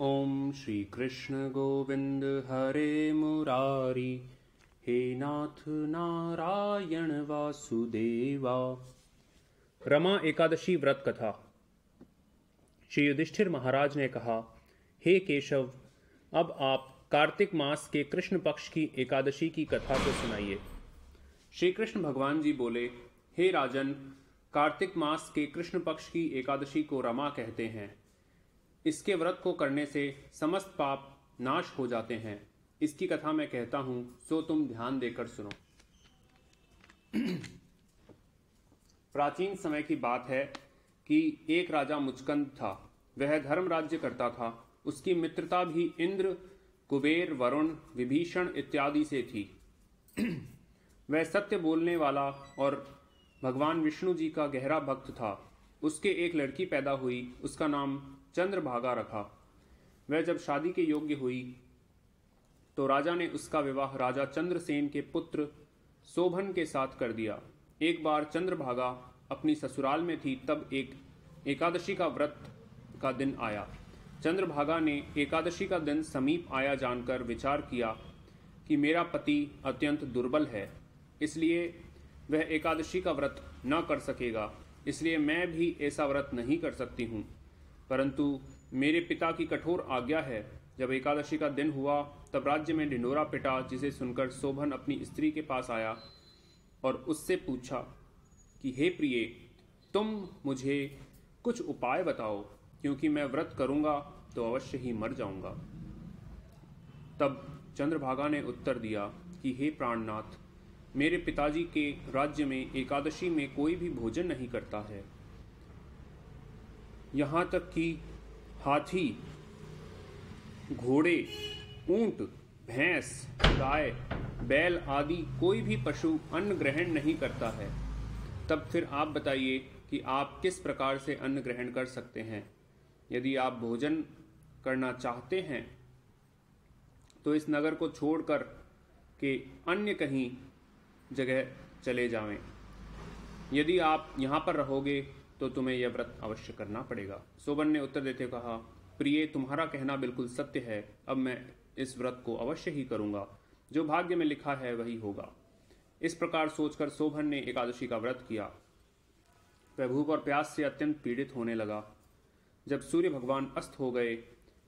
ओम श्री कृष्ण गोविंद हरे मुरारी, हे नाथ नारायण वासुदेवा। रमा एकादशी व्रत कथा। श्री युधिष्ठिर महाराज ने कहा, हे केशव, अब आप कार्तिक मास के कृष्ण पक्ष की एकादशी की कथा को सुनाइए। श्री कृष्ण भगवान जी बोले, हे राजन, कार्तिक मास के कृष्ण पक्ष की एकादशी को रमा कहते हैं। इसके व्रत को करने से समस्त पाप नाश हो जाते हैं। इसकी कथा मैं कहता हूं, सो तुम ध्यान देकर सुनो। प्राचीन समय की बात है कि एक राजा मुचकंद था। वह धर्म राज्य करता था। उसकी मित्रता भी इंद्र, कुबेर, वरुण, विभीषण इत्यादि से थी। वह सत्य बोलने वाला और भगवान विष्णु जी का गहरा भक्त था। उसके एक लड़की पैदा हुई। उसका नाम चंद्रभागा रखा। वह जब शादी के योग्य हुई तो राजा ने उसका विवाह राजा चंद्रसेन के पुत्र शोभन के साथ कर दिया। एक बार चंद्रभागा अपनी ससुराल में थी, तब एक एकादशी का व्रत का दिन आया। चंद्रभागा ने एकादशी का दिन समीप आया जानकर विचार किया कि मेरा पति अत्यंत दुर्बल है, इसलिए वह एकादशी का व्रत न कर सकेगा, इसलिए मैं भी ऐसा व्रत नहीं कर सकती हूँ। परंतु मेरे पिता की कठोर आज्ञा है। जब एकादशी का दिन हुआ तब राज्य में ढिंढोरा पिटा, जिसे सुनकर शोभन अपनी स्त्री के पास आया और उससे पूछा कि हे प्रिय, तुम मुझे कुछ उपाय बताओ, क्योंकि मैं व्रत करूंगा तो अवश्य ही मर जाऊंगा। तब चंद्रभागा ने उत्तर दिया कि हे प्राणनाथ, मेरे पिताजी के राज्य में एकादशी में कोई भी भोजन नहीं करता है। यहाँ तक कि हाथी, घोड़े, ऊंट, भैंस, गाय, बैल आदि कोई भी पशु अन्न ग्रहण नहीं करता है। तब फिर आप बताइए कि आप किस प्रकार से अन्न ग्रहण कर सकते हैं। यदि आप भोजन करना चाहते हैं तो इस नगर को छोड़कर के अन्य कहीं जगह चले जावें। यदि आप यहाँ पर रहोगे तो तुम्हें यह व्रत अवश्य करना पड़ेगा। शोभन ने उत्तर देते कहा, प्रिय, तुम्हारा कहना बिल्कुल सत्य है। अब मैं इस व्रत को अवश्य ही करूंगा। जो भाग्य में लिखा है वही होगा। इस प्रकार सोचकर शोभन ने एकादशी का व्रत किया। वह भूख और प्यास से अत्यंत पीड़ित होने लगा। जब सूर्य भगवान अस्त हो गए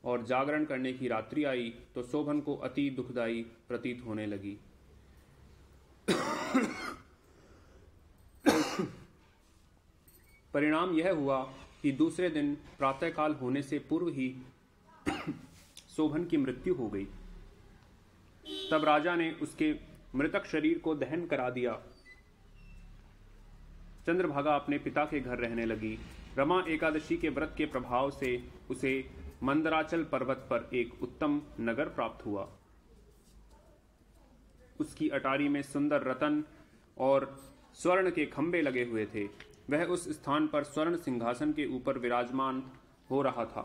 और जागरण करने की रात्रि आई तो शोभन को अति दुखदायी प्रतीत होने लगी। परिणाम यह हुआ कि दूसरे दिन प्रातःकाल होने से पूर्व ही शोभन की मृत्यु हो गई। तब राजा ने उसके मृतक शरीर को दहन करा दिया। चंद्रभागा अपने पिता के घर रहने लगी। रमा एकादशी के व्रत के प्रभाव से उसे मंदराचल पर्वत पर एक उत्तम नगर प्राप्त हुआ। उसकी अटारी में सुंदर रतन और स्वर्ण के खंभे लगे हुए थे। वह उस स्थान पर स्वर्ण सिंहासन के ऊपर विराजमान हो रहा था।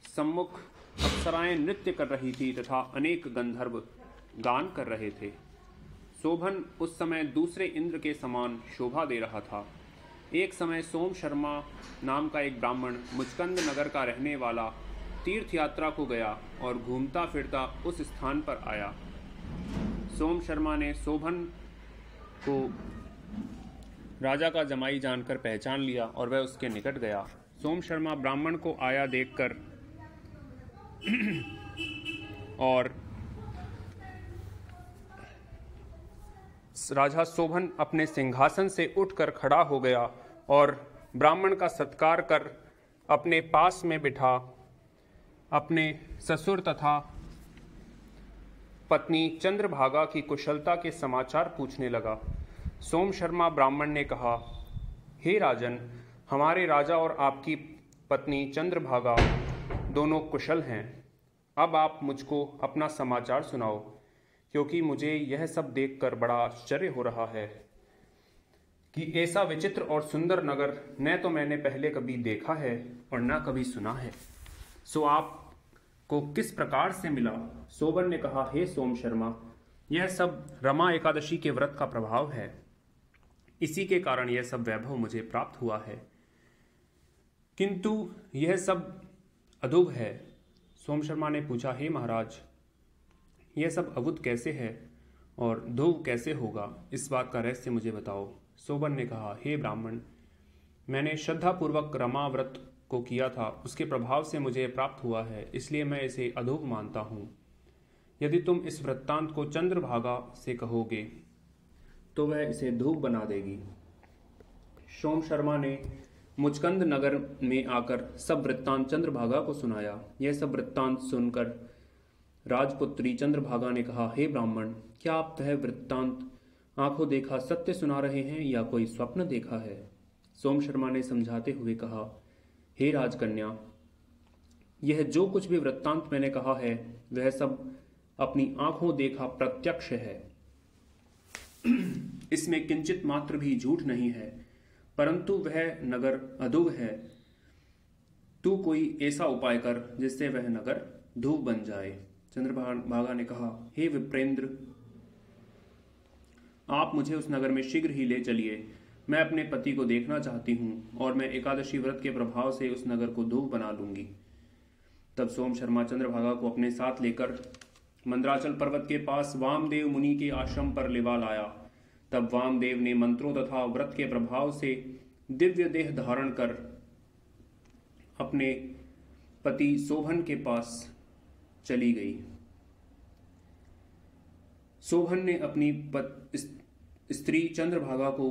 सम्मुख अप्सराएं नृत्य कर रही थी तथा अनेक गंधर्व गान कर रहे थे। शोभन उस समय दूसरे इंद्र के समान शोभा दे रहा था। एक समय सोम शर्मा नाम का एक ब्राह्मण मुचकंद नगर का रहने वाला तीर्थ यात्रा को गया और घूमता फिरता उस स्थान पर आया। सोम शर्मा ने शोभन को राजा का जमाई जानकर पहचान लिया और वह उसके निकट गया। सोम शर्मा ब्राह्मण को आया देखकर और राजा शोभन अपने सिंहासन से उठकर खड़ा हो गया और ब्राह्मण का सत्कार कर अपने पास में बिठा अपने ससुर तथा पत्नी चंद्रभागा की कुशलता के समाचार पूछने लगा। सोम शर्मा ब्राह्मण ने कहा, हे राजन, हमारे राजा और आपकी पत्नी चंद्रभागा दोनों कुशल हैं। अब आप मुझको अपना समाचार सुनाओ, क्योंकि मुझे यह सब देखकर बड़ा आश्चर्य हो रहा है कि ऐसा विचित्र और सुंदर नगर न तो मैंने पहले कभी देखा है और न कभी सुना है। सो आपको किस प्रकार से मिला? शोभन ने कहा, हे सोम शर्मा, यह सब रमा एकादशी के व्रत का प्रभाव है। इसी के कारण यह सब वैभव मुझे प्राप्त हुआ है। किंतु यह सब अधुभ है। सोम शर्मा ने पूछा, हे महाराज, यह सब अवुध कैसे है और ध्रुव कैसे होगा? इस बात का रहस्य मुझे बताओ। सोबन ने कहा, हे ब्राह्मण, मैंने श्रद्धापूर्वक रमा व्रत को किया था, उसके प्रभाव से मुझे प्राप्त हुआ है, इसलिए मैं इसे अधोग मानता हूँ। यदि तुम इस वृत्तांत को चंद्रभागा से कहोगे तो वह इसे ध्रुव बना देगी। सोम शर्मा ने मुचकंद नगर में आकर सब वृत्तांत चंद्रभागा को सुनाया। यह सब वृत्तांत सुनकर राजपुत्री चंद्रभागा ने कहा, हे ब्राह्मण, क्या आप वह वृत्तांत आंखों देखा सत्य सुना रहे हैं या कोई स्वप्न देखा है? सोम शर्मा ने समझाते हुए कहा, हे राजकन्या, यह जो कुछ भी वृत्तांत मैंने कहा है वह सब अपनी आंखों देखा प्रत्यक्ष है। इसमें किंचित मात्र भी झूठ नहीं है, परंतु वह नगर अधोग है। तू कोई ऐसा उपाय कर जिससे वह नगर ध्रुव बन जाए। चंद्रभागा ने कहा, हे विप्रेंद्र, आप मुझे उस नगर में शीघ्र ही ले चलिए। मैं अपने पति को देखना चाहती हूँ और मैं एकादशी व्रत के प्रभाव से उस नगर को ध्रुव बना लूंगी। तब सोम शर्मा चंद्रभागा को अपने साथ लेकर मंदराचल पर्वत के पास वामदेव मुनि के आश्रम पर लेवा लाया। तब वामदेव ने मंत्रों तथा व्रत के प्रभाव से दिव्य देह धारण कर अपने पति शोभन के पास चली गई। शोभन ने अपनी स्त्री चंद्रभागा को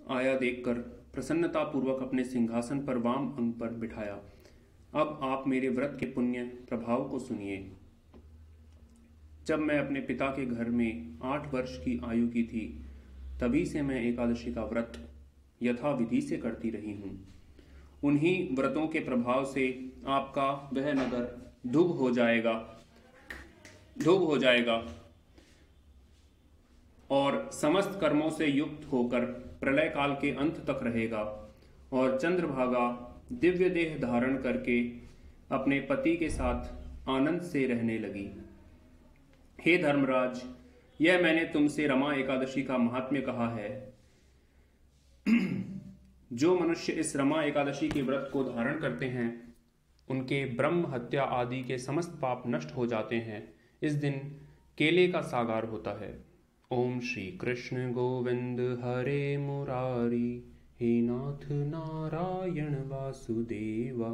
आया देखकर प्रसन्नतापूर्वक अपने सिंहासन पर वाम अंग पर बिठाया। अब आप मेरे व्रत के पुण्य प्रभाव को सुनिए। जब मैं अपने पिता के घर में 8 वर्ष की आयु की थी, तभी से मैं एकादशी का व्रत यथाविधि से करती रही हूँ। उन्हीं व्रतों के प्रभाव से आपका वह नगर ध्रुव हो जाएगा और समस्त कर्मों से युक्त होकर प्रलय काल के अंत तक रहेगा। और चंद्रभागा दिव्य देह धारण करके अपने पति के साथ आनंद से रहने लगी। हे धर्मराज, यह मैंने तुमसे रमा एकादशी का महात्म्य कहा है। जो मनुष्य इस रमा एकादशी के व्रत को धारण करते हैं, उनके ब्रह्म हत्या आदि के समस्त पाप नष्ट हो जाते हैं। इस दिन केले का सागार होता है। ओम श्री कृष्ण गोविंद हरे मुरारी, हे नाथ नारायण वासुदेवा।